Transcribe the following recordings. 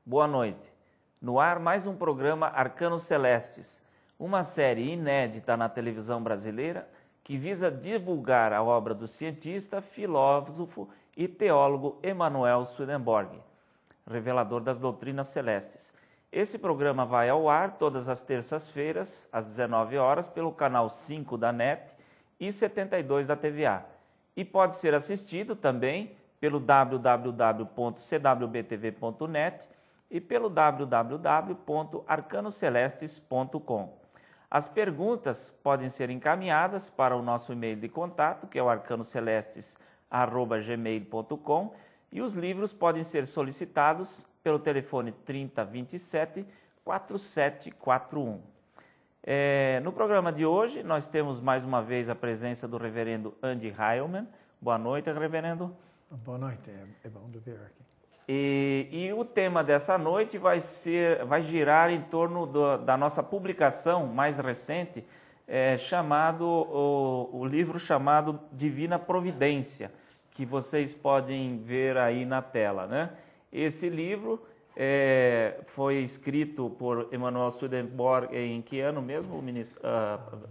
Boa noite. No ar mais um programa Arcanos Celestes, uma série inédita na televisão brasileira que visa divulgar a obra do cientista, filósofo e teólogo Emanuel Swedenborg, revelador das doutrinas celestes. Esse programa vai ao ar todas as terças-feiras, às 19 horas, pelo canal 5 da NET e 72 da TVA. E pode ser assistido também pelo www.cwbtv.net e pelo www.arcanocelestes.com. As perguntas podem ser encaminhadas para o nosso e-mail de contato, que é o arcanocelestes@gmail.com, e os livros podem ser solicitados pelo telefone 3027-4741. No programa de hoje, nós temos mais uma vez a presença do reverendo Andy Heilman. Boa noite, reverendo. Boa noite, é bom de ver aqui. E o tema dessa noite vai girar em torno da nossa publicação mais recente, o livro chamado Divina Providência, que vocês podem ver aí na tela, né? Esse livro foi escrito por Emanuel Swedenborg em que ano mesmo,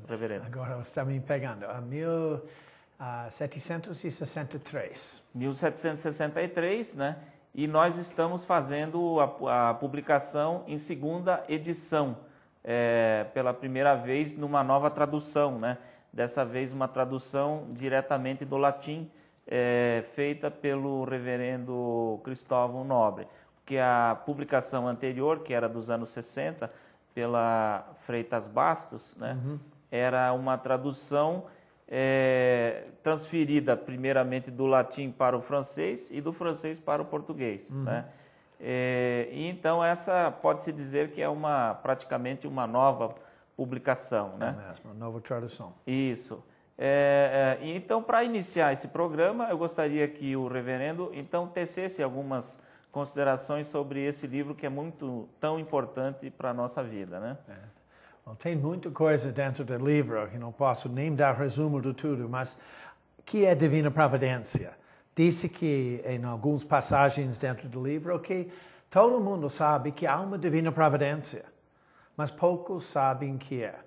reverendo? Agora está me pegando, 1763. 1763, né? E nós estamos fazendo a publicação em segunda edição, pela primeira vez numa nova tradução, né? Dessa vez uma tradução diretamente do latim, feita pelo reverendo Cristóvão Nobre, porque a publicação anterior, que era dos anos 60, pela Freitas Bastos, né? Era uma tradução transferida primeiramente do latim para o francês e do francês para o português, né? E então essa pode-se dizer que é praticamente uma nova publicação, né? Uma nova tradução. Isso. Então, para iniciar esse programa, eu gostaria que o reverendo então tecesse algumas considerações sobre esse livro que é tão importante para a nossa vida, né? Bom, tem muita coisa dentro do livro que não posso nem dar resumo de tudo, mas que é Divina Providência? Disse que em algumas passagens dentro do livro que todo mundo sabe que há uma Divina Providência, mas poucos sabem que é.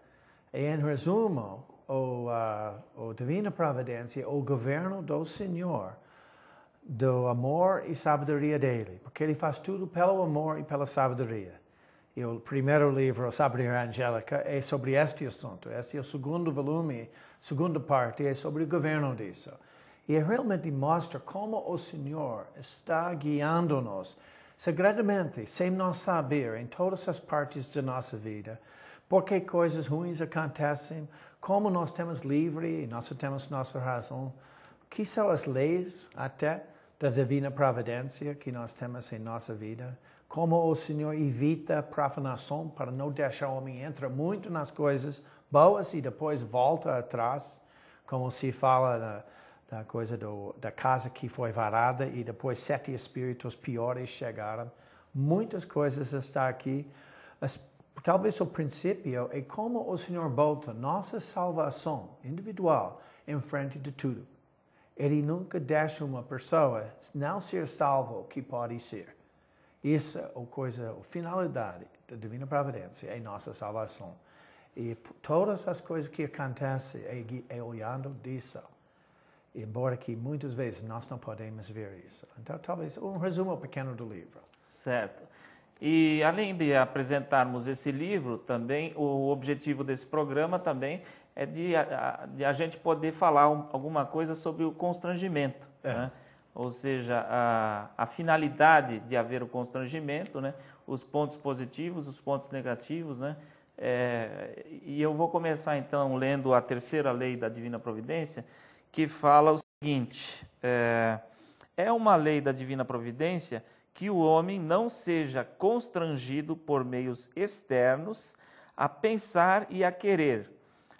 E em resumo, o Divina Providência, o governo do Senhor, do amor e sabedoria dele, porque ele faz tudo pelo amor e pela sabedoria. E o primeiro livro, a Sabedoria Angélica, é sobre este assunto. Este é o segundo volume, segunda parte, é sobre o governo disso. E realmente mostra como o Senhor está guiando-nos segredamente, sem nós saber, em todas as partes da nossa vida, porque coisas ruins acontecem, como nós temos livre e nós temos nossa razão, que são as leis até da Divina Providência que nós temos em nossa vida, como o Senhor evita profanação para não deixar o homem entrar muito nas coisas boas e depois volta atrás, como se fala da coisa da casa que foi varada e depois 7 espíritos piores chegaram. Muitas coisas estão aqui. Talvez o princípio é como o Senhor bota nossa salvação individual em frente de tudo. Ele nunca deixa uma pessoa não ser salvo que pode ser. Isso é a finalidade da Divina Providência, é nossa salvação. E todas as coisas que acontecem é olhando disso. Embora que muitas vezes nós não podemos ver isso. Então, talvez um resumo pequeno do livro. Certo. E além de apresentarmos esse livro, também o objetivo desse programa também é de a gente poder falar alguma coisa sobre o constrangimento, né? Ou seja, a finalidade de haver o constrangimento, né? Os pontos positivos, os pontos negativos, né? E eu vou começar então lendo a terceira lei da Divina Providência, que fala o seguinte: é uma lei da Divina Providência que o homem não seja constrangido por meios externos a pensar e a querer,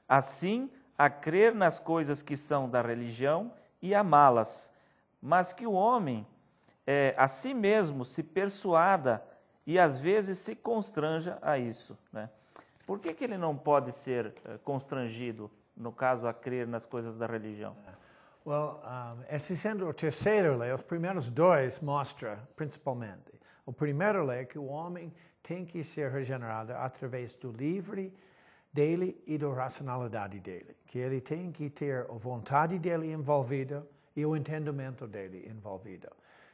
assim a crer nas coisas que são da religião e amá-las, mas que o homem a si mesmo se persuada e às vezes se constranja a isso, né? Por que ele não pode ser constrangido, no caso, a crer nas coisas da religião? Esse sendo o terceiro lei, os primeiros dois mostra, principalmente, A primeira lei é que o homem tem que ser regenerado através do livre dele e da racionalidade dele. Que ele tem que ter a vontade dele envolvida e o entendimento dele envolvido.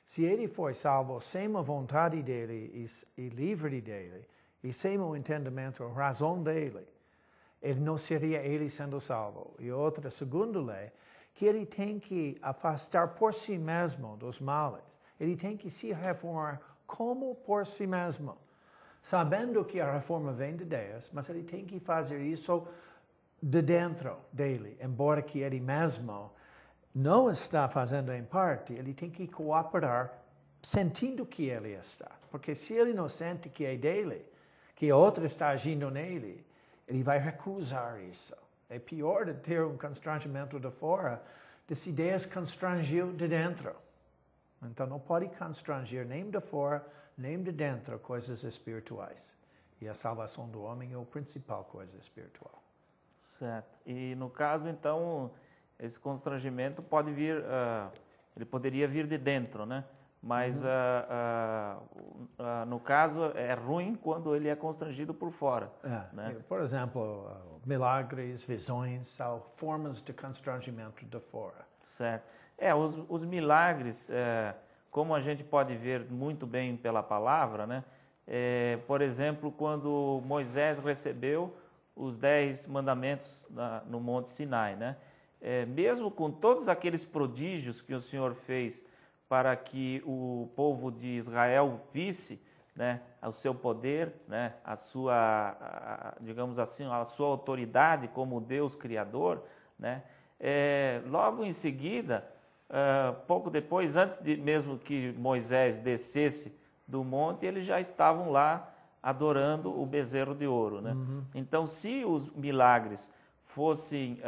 Se ele for salvo sem a vontade dele e livre dele, e sem o entendimento, a razão dele, ele não seria ele sendo salvo. E outra, segunda lei, que ele tem que afastar por si mesmo dos males. Ele tem que se reformar como por si mesmo. Sabendo que a reforma vem de Deus, mas ele tem que fazer isso de dentro dele. Embora que ele mesmo não está fazendo em parte, ele tem que cooperar sentindo que ele está. Porque se ele não sente que é dele, que outro está agindo nele, ele vai recusar isso. É pior de ter um constrangimento de fora, de se Deus constrangiu de dentro. Então não pode constranger nem de fora, nem de dentro coisas espirituais. E a salvação do homem é a principal coisa espiritual. Certo. E no caso, então, esse constrangimento pode vir, ele poderia vir de dentro, né? Mas no caso é ruim quando ele é constrangido por fora. Né? Por exemplo, milagres, visões, são formas de constrangimento de fora. Certo. Os milagres, como a gente pode ver muito bem pela palavra, né? Por exemplo, quando Moisés recebeu os 10 mandamentos no Monte Sinai, né? Mesmo com todos aqueles prodígios que o Senhor fez para que o povo de Israel visse, né, o seu poder, né, digamos assim, a sua autoridade como Deus Criador, né, logo em seguida, pouco depois, antes mesmo que Moisés descesse do monte, eles já estavam lá adorando o bezerro de ouro. Né? Então, se os milagres fossem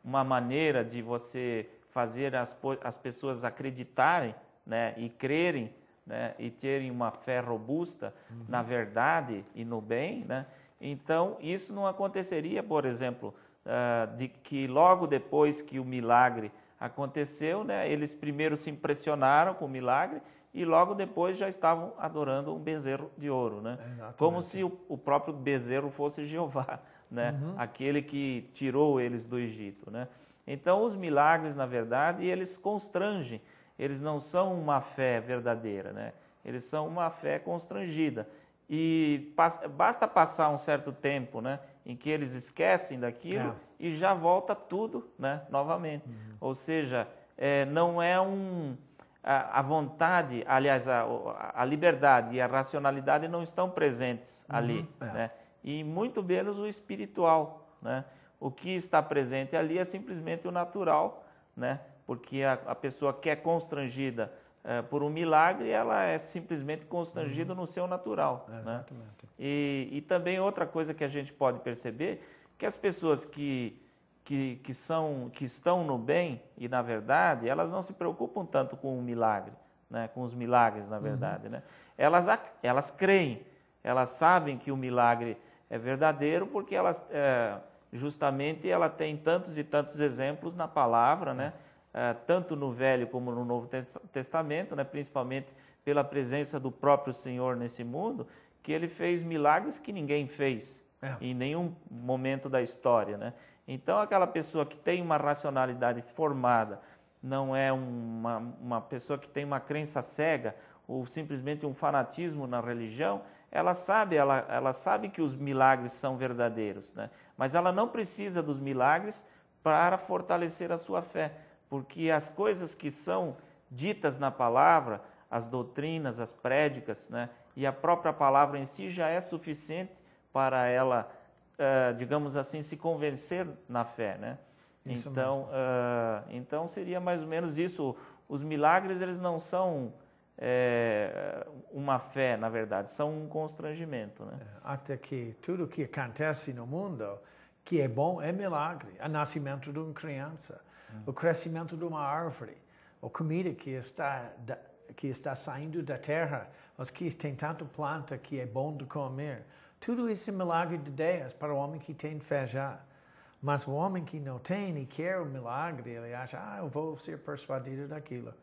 uma maneira de você fazer as pessoas acreditarem, né, e crerem, né, e terem uma fé robusta na verdade e no bem, né, então isso não aconteceria, por exemplo, de que logo depois que o milagre aconteceu, né, eles primeiro se impressionaram com o milagre e logo depois já estavam adorando um bezerro de ouro, né? Como se o próprio bezerro fosse Jeová, né? Aquele que tirou eles do Egito, né? Então, os milagres, na verdade, eles constrangem, eles não são uma fé verdadeira, né? Eles são uma fé constrangida. E basta passar um certo tempo, né, em que eles esquecem daquilo e já volta tudo, né, novamente. Ou seja, não é a vontade, aliás, a liberdade e a racionalidade não estão presentes ali, né? E muito menos o espiritual, né? O que está presente ali é simplesmente o natural, né? Porque a pessoa que é constrangida por um milagre, ela é simplesmente constrangida no seu natural. Exatamente. Né? E também outra coisa que a gente pode perceber, que as pessoas que estão no bem e na verdade, elas não se preocupam tanto com o milagre, né? Com os milagres, na verdade. Né? Elas creem, elas sabem que o milagre é verdadeiro porque elas... justamente ela tem tantos e tantos exemplos na palavra, né? Tanto no Velho como no Novo Testamento, né? Principalmente pela presença do próprio Senhor nesse mundo, que ele fez milagres que ninguém fez em nenhum momento da história. Né? Então, aquela pessoa que tem uma racionalidade formada, não é uma pessoa que tem uma crença cega ou simplesmente um fanatismo na religião, ela sabe que os milagres são verdadeiros, né? Mas ela não precisa dos milagres para fortalecer a sua fé, porque as coisas que são ditas na palavra, as doutrinas, as prédicas, né, e a própria palavra em si já é suficiente para ela, digamos assim, se convencer na fé, né? Então seria mais ou menos isso. Os milagres, eles não são uma fé, na verdade, são um constrangimento, né? Até que tudo que acontece no mundo que é bom é milagre. O nascimento de uma criança, o crescimento de uma árvore, a comida que está saindo da terra, os que tem tanta planta que é bom de comer. Tudo isso é milagre de Deus para o homem que tem fé já. Mas o homem que não tem e quer o milagre, ele acha, eu vou ser persuadido daquilo.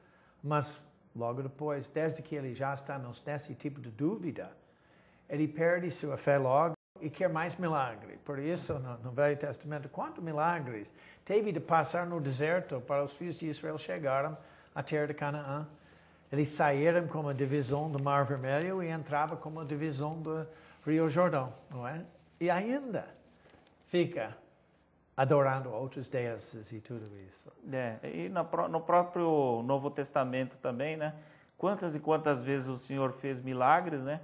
Mas logo depois, desde que ele já está nesse tipo de dúvida, ele perde sua fé logo e quer mais milagre. Por isso, no Velho Testamento, quantos milagres teve de passar no deserto para os filhos de Israel chegarem à terra de Canaã? Eles saíram com a divisão do Mar Vermelho e entravam com a divisão do Rio Jordão, não é? E ainda fica adorando outros deuses e tudo isso. E no próprio Novo Testamento também, né? Quantas e quantas vezes o Senhor fez milagres, né?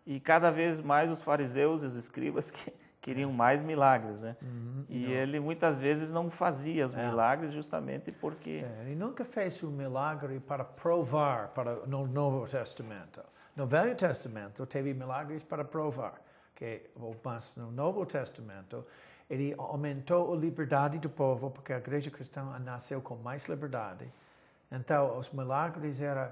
E cada vez mais os fariseus e os escribas queriam mais milagres, né? E ele muitas vezes não fazia os milagres justamente porque... Ele nunca fez um milagre para provar no Novo Testamento. No Velho Testamento teve milagres para provar. Mas no Novo Testamento ele aumentou a liberdade do povo porque a igreja cristã nasceu com mais liberdade. Então os milagres eram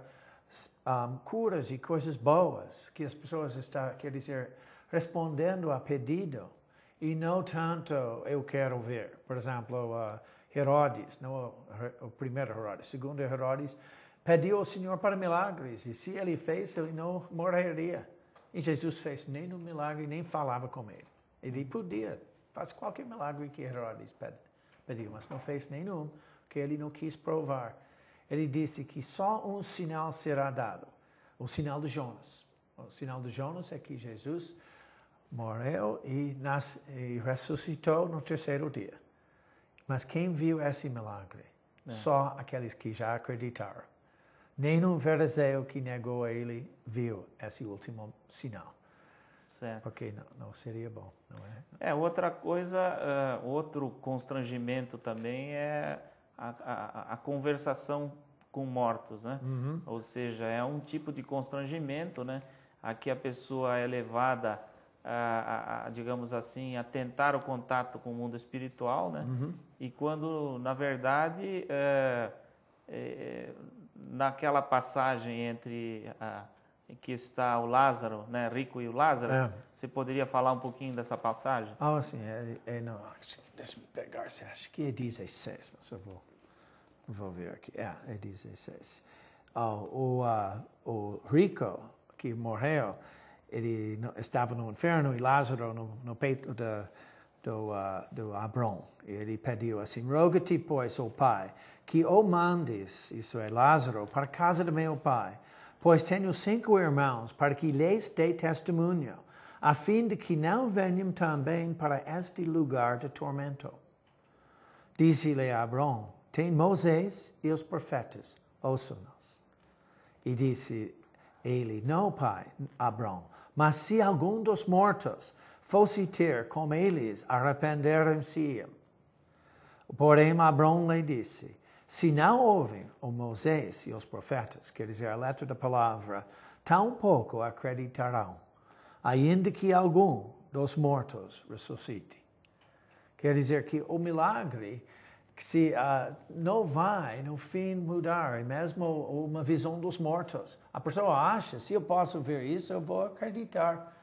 curas e coisas boas que as pessoas estão, quer dizer, respondendo a pedido e não tanto eu quero ver. Por exemplo, Herodes, não o primeiro Herodes, o segundo Herodes, pediu ao Senhor para milagres e se ele fez, ele não morreria. E Jesus fez nenhum milagre, nem falava com ele. Ele podia fazer qualquer milagre que Herodes pediu, mas não fez nenhum, porque ele não quis provar. Ele disse que só um sinal será dado, o sinal de Jonas. O sinal de Jonas é que Jesus morreu e ressuscitou no terceiro dia. Mas quem viu esse milagre? Só aqueles que já acreditaram. Nenhum fariseu que negou ele viu esse último sinal. Certo. Porque não seria bom, não é? Outra coisa, outro constrangimento também é a conversação com mortos, né? Ou seja, é um tipo de constrangimento, né? A que a pessoa é levada digamos assim, a tentar o contato com o mundo espiritual, né? E quando, na verdade, naquela passagem entre em que está o Lázaro, né, rico e o Lázaro, você poderia falar um pouquinho dessa passagem? Sim, não, deixa-me pegar, acho que é 16, mas eu vou ver aqui. É 16. O rico que morreu, ele estava no inferno e Lázaro no peito do Abrão. Ele pediu assim, roga-te, pois, ó Pai, que o mandes, isso é, Lázaro, para a casa do meu pai, pois tenho 5 irmãos, para que lhes dê testemunho, a fim de que não venham também para este lugar de tormento. Disse-lhe Abrão, tem Moisés e os profetas, ouçam-nos. E disse ele, não, pai, Abrão, mas se algum dos mortos fosse ter com eles, arrependeram-se. Porém, Abrão lhe disse, se não ouvem o Moisés e os profetas, quer dizer, a letra da palavra, tampouco acreditarão, ainda que algum dos mortos ressuscite. Quer dizer que o milagre se não vai, no fim, mudar, mesmo uma visão dos mortos. A pessoa acha, se eu posso ver isso, eu vou acreditar.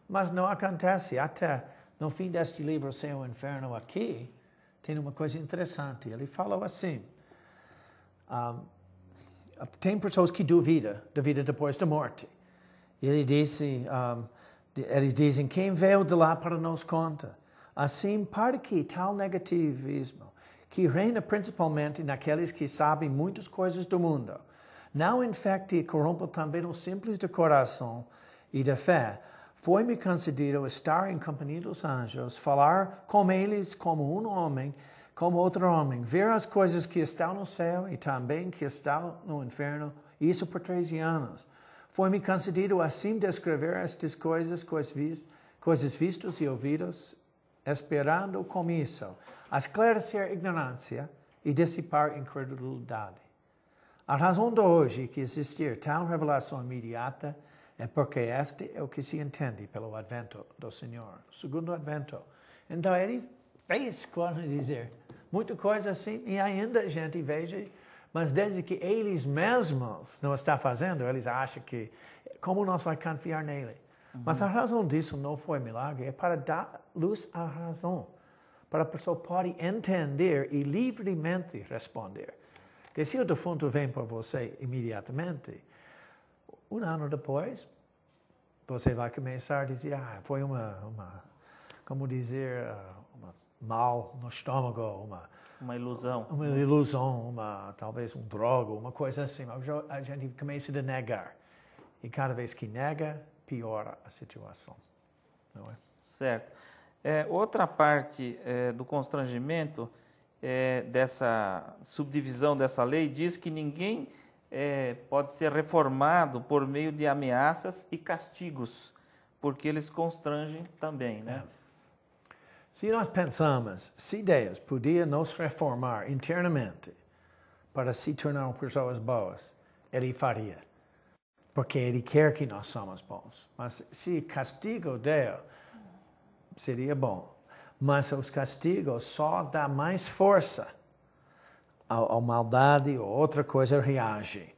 Mas não acontece. Até no fim deste livro, Céu e Inferno, aqui, tem uma coisa interessante. Ele fala assim, tem pessoas que duvidam da vida depois da morte. Ele disse, eles dizem, quem veio de lá para nos conta? Assim, para que tal negativismo, que reina principalmente naqueles que sabem muitas coisas do mundo, não infecte e corrompa também os simples de coração e de fé, foi-me concedido estar em companhia dos anjos, falar com eles como um homem, como outro homem, ver as coisas que estão no céu e também que estão no inferno, isso por 13 anos. Foi-me concedido assim descrever estas coisas vistas e ouvidas, esperando com isso, a esclarecer a ignorância e dissipar a incredulidade. A razão de hoje que existir tal revelação imediata é porque este é o que se entende pelo advento do Senhor, o segundo advento. Então ele fez, quando dizer, muita coisa assim, e ainda a gente veja, mas desde que eles mesmos não estão fazendo, eles acham que, como nós vamos confiar nele? Mas a razão disso não foi milagre, é para dar luz à razão, para a pessoa pode entender e livremente responder. Se o defunto vem para você imediatamente, um ano depois, você vai começar a dizer, foi como dizer, mal no estômago, uma ilusão. Uma ilusão, talvez droga, uma coisa assim. A gente começa a negar. E cada vez que nega, piora a situação. Não é? Certo. Outra parte do constrangimento, dessa subdivisão dessa lei, diz que ninguém pode ser reformado por meio de ameaças e castigos, porque eles constrangem também, né? Se nós pensamos, se Deus podia nos reformar internamente para se tornar pessoas boas, Ele faria. Porque Ele quer que nós somos bons. Mas se castigo Deus, seria bom. Mas os castigos só dão mais força à maldade ou outra coisa reage.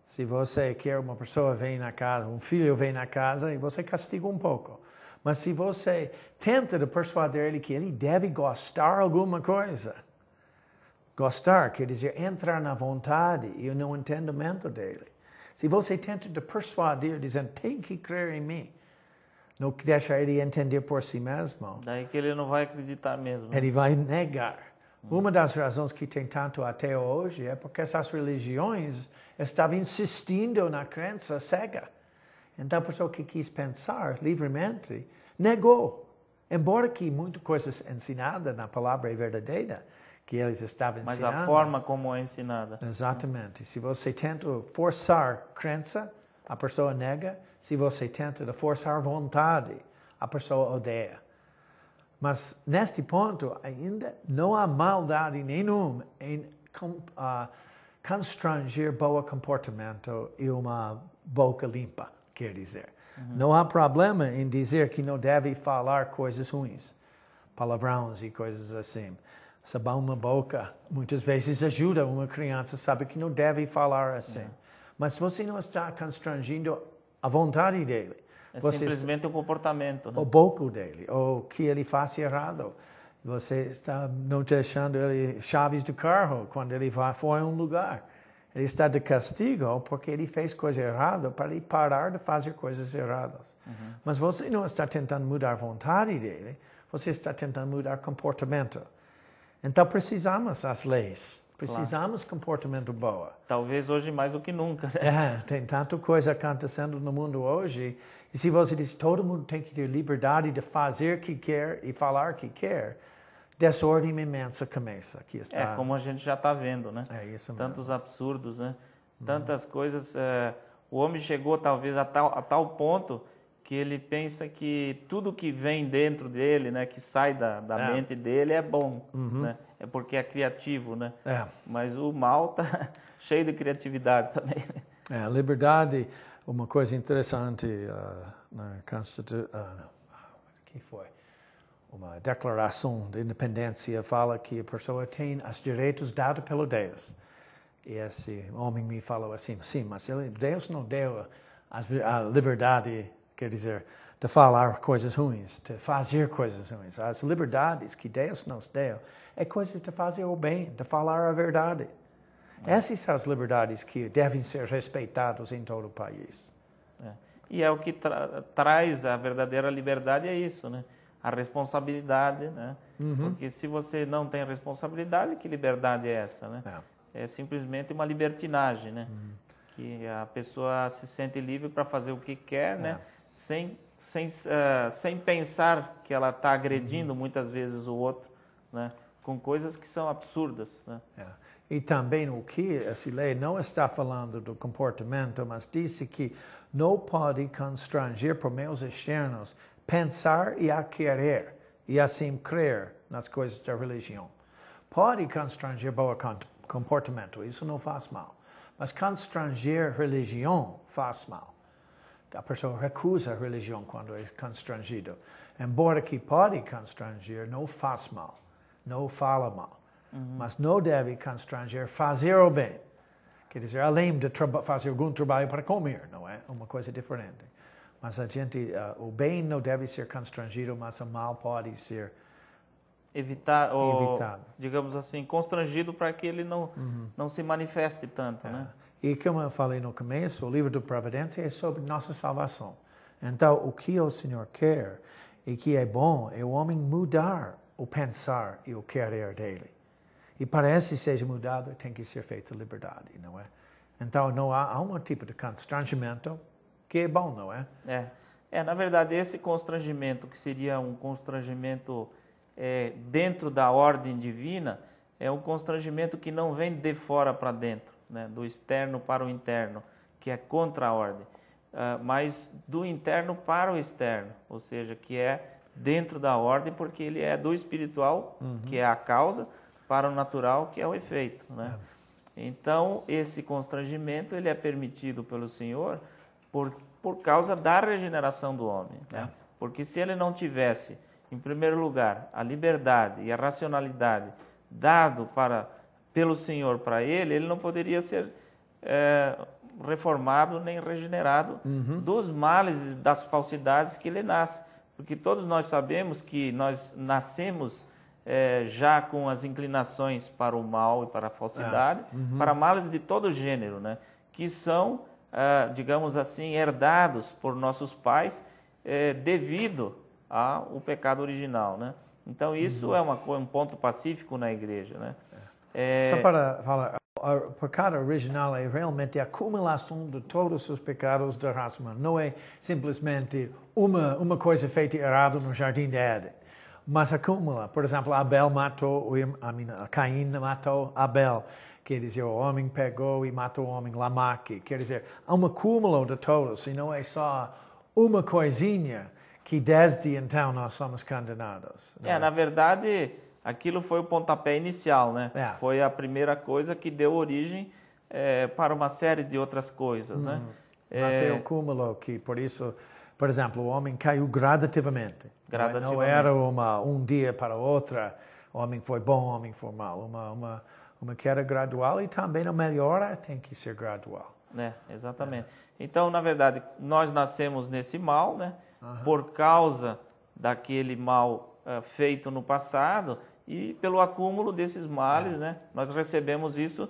Se você quer uma pessoa vem na casa, um filho vem na casa e você castiga um pouco. Mas se você tenta persuadir ele que ele deve gostar de alguma coisa, gostar quer dizer entrar na vontade e no entendimento dele. Se você tenta persuadir, dizendo, tem que crer em mim, não deixa ele entender por si mesmo. Daí que ele não vai acreditar mesmo. Ele vai negar. Uma das razões que tem tanto ateu hoje é porque essas religiões estavam insistindo na crença cega. Então, a pessoa que quis pensar livremente negou. Embora que muitas coisas ensinadas na palavra é verdadeira, que eles estavam ensinando. Mas a forma como é ensinada. Exatamente. Se você tenta forçar crença, a pessoa nega. Se você tenta forçar vontade, a pessoa odeia. Mas, neste ponto, ainda não há maldade nenhuma em constranger bom comportamento e uma boca limpa, quer dizer. Não há problema em dizer que não deve falar coisas ruins, palavrões e coisas assim. Sabão na boca, muitas vezes ajuda uma criança a saber que não deve falar assim. Mas se você não está constrangendo a vontade dele, simplesmente um comportamento. Né? O boca dele, ou que ele faça errado. Você está não deixando ele chaves do carro quando ele for a um lugar. Ele está de castigo porque ele fez coisa errada para ele parar de fazer coisas erradas. Mas você não está tentando mudar a vontade dele, você está tentando mudar o comportamento. Então precisamos das leis, precisamos de comportamento bom. Talvez hoje mais do que nunca. Né? Tem tanta coisa acontecendo no mundo hoje. E se você diz que todo mundo tem que ter liberdade de fazer o que quer e falar o que quer, desordem imensa começa. Aqui está. Como a gente já está vendo, né? É isso mesmo. Tantos absurdos, né? Tantas coisas. O homem chegou talvez a tal ponto que ele pensa que tudo que vem dentro dele, né, que sai da mente dele é bom, né? É porque é criativo, né? Mas o mal está cheio de criatividade também. Liberdade, uma coisa interessante na Constituição, que foi? Uma declaração de independência fala que a pessoa tem os direitos dados pelo Deus. E esse homem me falou assim, sim, mas Deus não deu a liberdade, quer dizer, de falar coisas ruins, de fazer coisas ruins. As liberdades que Deus nos deu é coisas de fazer o bem, de falar a verdade. Essas são as liberdades que devem ser respeitadas em todo o país. E é o que traz a verdadeira liberdade, é isso, né? A responsabilidade, né? Porque se você não tem responsabilidade, que liberdade é essa, né? É simplesmente uma libertinagem, né? Que a pessoa se sente livre para fazer o que quer, né? Sem pensar que ela está agredindo muitas vezes o outro, né? Com coisas que são absurdas, né? E também o que essa lei não está falando do comportamento, mas disse que não pode constranger por meios externos pensar e a querer, e assim crer nas coisas da religião. Pode constranger bom comportamento, isso não faz mal. Mas constranger religião faz mal. A pessoa recusa a religião quando é constrangido. Embora que pode constranger, não faz mal, não fala mal. Mas não deve constranger fazer o bem. Quer dizer, além de fazer algum trabalho para comer, não é? Uma coisa diferente. Mas o bem não deve ser constrangido, mas o mal pode ser evitar, ou, Evitado. digamos assim, constrangido para que ele não se manifeste tanto, né? E como eu falei no começo, o livro do Providência é sobre nossa salvação. Então, o que o Senhor quer e que é bom é o homem mudar o pensar e o querer dele. E parece seja mudado, tem que ser feita liberdade, não é? Então, não há um tipo de constrangimento que é bom, não é? Na verdade, esse constrangimento, que seria um constrangimento dentro da ordem divina, é um constrangimento que não vem de fora para dentro, né? Do externo para o interno, que é contra a ordem, mas do interno para o externo, ou seja, que é dentro da ordem, porque ele é do espiritual, que é a causa, para o natural, que é o efeito, né? Então, esse constrangimento ele é permitido pelo Senhor por causa da regeneração do homem, né? Porque se ele não tivesse, em primeiro lugar, a liberdade e a racionalidade dado pelo Senhor para ele não poderia ser reformado nem regenerado dos males e das falsidades que ele nasce. Porque todos nós sabemos que nós nascemos já com as inclinações para o mal e para a falsidade, para males de todo gênero, né? Que são, digamos assim, herdados por nossos pais devido ao pecado original, né? Então, isso é um ponto pacífico na igreja, né? Só para falar, o pecado original é realmente a acumulação de todos os pecados da raça humana. Não é simplesmente uma coisa feita errada no jardim de Éden. Mas acumula. Por exemplo, Caim matou Abel. Quer dizer, o homem pegou e matou o homem, Lameque. Quer dizer, há um acúmulo de todos. E não é só uma coisinha que desde então nós somos condenados. Na verdade, aquilo foi o pontapé inicial, né? Foi a primeira coisa que deu origem para uma série de outras coisas, né? Mas é o cúmulo que, por isso, por exemplo, o homem caiu gradativamente. Não era um dia para outra, o homem foi bom, o homem foi mal. Uma queda gradual e também a melhora tem que ser gradual. Exatamente. Então, na verdade, nós nascemos nesse mal, né? Por causa daquele mal feito no passado e pelo acúmulo desses males, né? Nós recebemos isso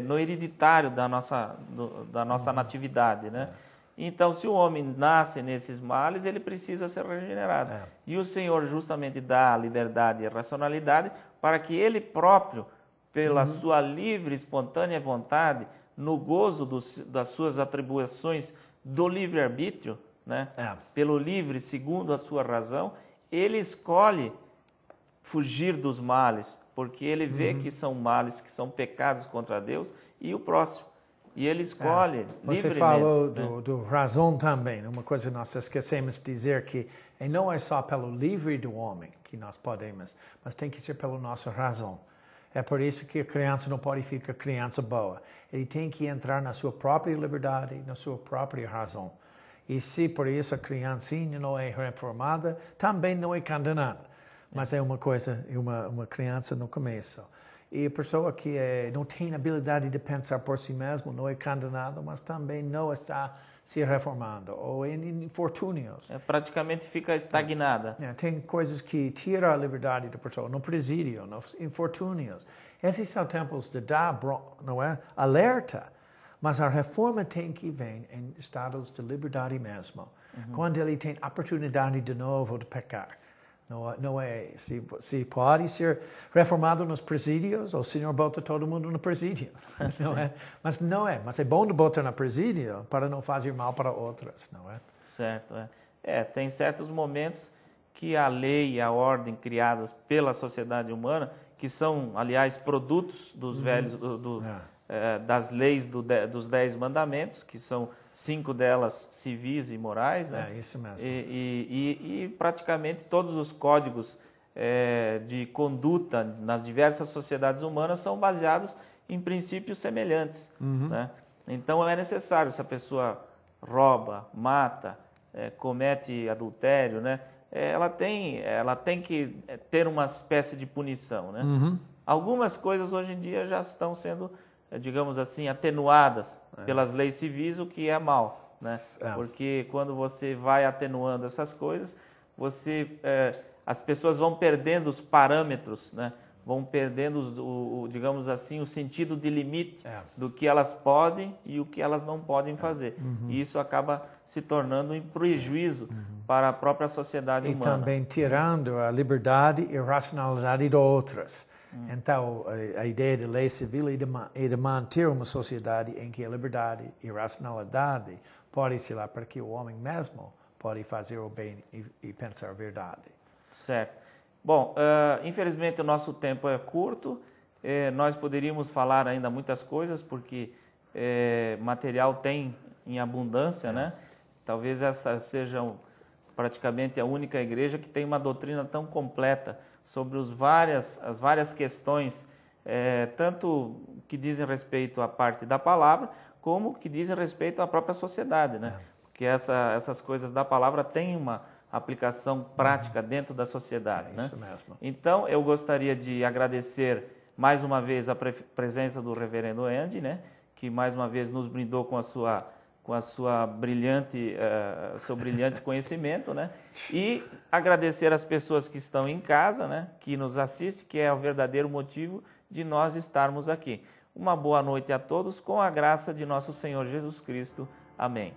no hereditário da nossa natividade, né? Então, se o homem nasce nesses males, ele precisa ser regenerado. E o Senhor justamente dá a liberdade e a racionalidade para que ele próprio, pela sua livre e espontânea vontade, no gozo das suas atribuições do livre-arbítrio, né? Pelo livre, segundo a sua razão, ele escolhe fugir dos males, porque ele vê que são males, que são pecados contra Deus e o próximo. E ele escolhe livremente. Você falou do razão também. Uma coisa que nós esquecemos de dizer que não é só pelo livre do homem que nós podemos, mas tem que ser pela nossa razão. É por isso que a criança não pode ficar criança boa. Ele tem que entrar na sua própria liberdade, na sua própria razão. E se por isso a criancinha não é reformada, também não é condenada. Mas é uma coisa, uma criança no começo. E a pessoa que não tem habilidade de pensar por si mesmo não é condenada, mas também não está se reformando, ou em infortúnios. Praticamente fica estagnada. Tem coisas que tiram a liberdade da pessoa, no presídio, nos infortúnios. Esses são tempos de dar, não é? Alerta. Mas a reforma tem que vir em estados de liberdade mesmo. Quando ele tem oportunidade de novo de pecar. Não é se pode ser reformado nos presídios, o Senhor bota todo mundo no presídio. Não é? Mas não é. Mas é bom de botar no presídio para não fazer mal para outras, não é? Certo. Tem certos momentos que a lei e a ordem criadas pela sociedade humana, que são, aliás, produtos dos velhos, das leis dos 10 mandamentos, que são 5 delas civis e morais, né? Isso mesmo. E praticamente todos os códigos de conduta nas diversas sociedades humanas são baseados em princípios semelhantes, né? Então é necessário, se a pessoa rouba, mata, comete adultério, né? Ela tem que ter uma espécie de punição, né? Algumas coisas hoje em dia já estão sendo, digamos assim, atenuadas pelas leis civis, o que é mal, né? Porque quando você vai atenuando essas coisas, você as pessoas vão perdendo os parâmetros, né? Vão perdendo, digamos assim, o sentido de limite do que elas podem e o que elas não podem fazer. E isso acaba se tornando um prejuízo para a própria sociedade humana. E também tirando a liberdade e racionalidade de outras. Então, a ideia de lei civil é de manter uma sociedade em que a liberdade e racionalidade podem ser lá para que o homem mesmo pode fazer o bem e pensar a verdade. Certo. Bom, infelizmente o nosso tempo é curto, nós poderíamos falar ainda muitas coisas, porque material tem em abundância, né? Talvez essa seja praticamente a única igreja que tem uma doutrina tão completa sobre as várias questões, tanto que dizem respeito à parte da palavra, como que dizem respeito à própria sociedade, né? Porque essas coisas da palavra têm uma aplicação prática dentro da sociedade. Né? Isso mesmo. Então, eu gostaria de agradecer mais uma vez a presença do reverendo Andy, né? Que mais uma vez nos brindou com seu brilhante conhecimento, né? E agradecer as pessoas que estão em casa, né? Que nos assistem, que é o verdadeiro motivo de nós estarmos aqui. Uma boa noite a todos, com a graça de nosso Senhor Jesus Cristo. Amém.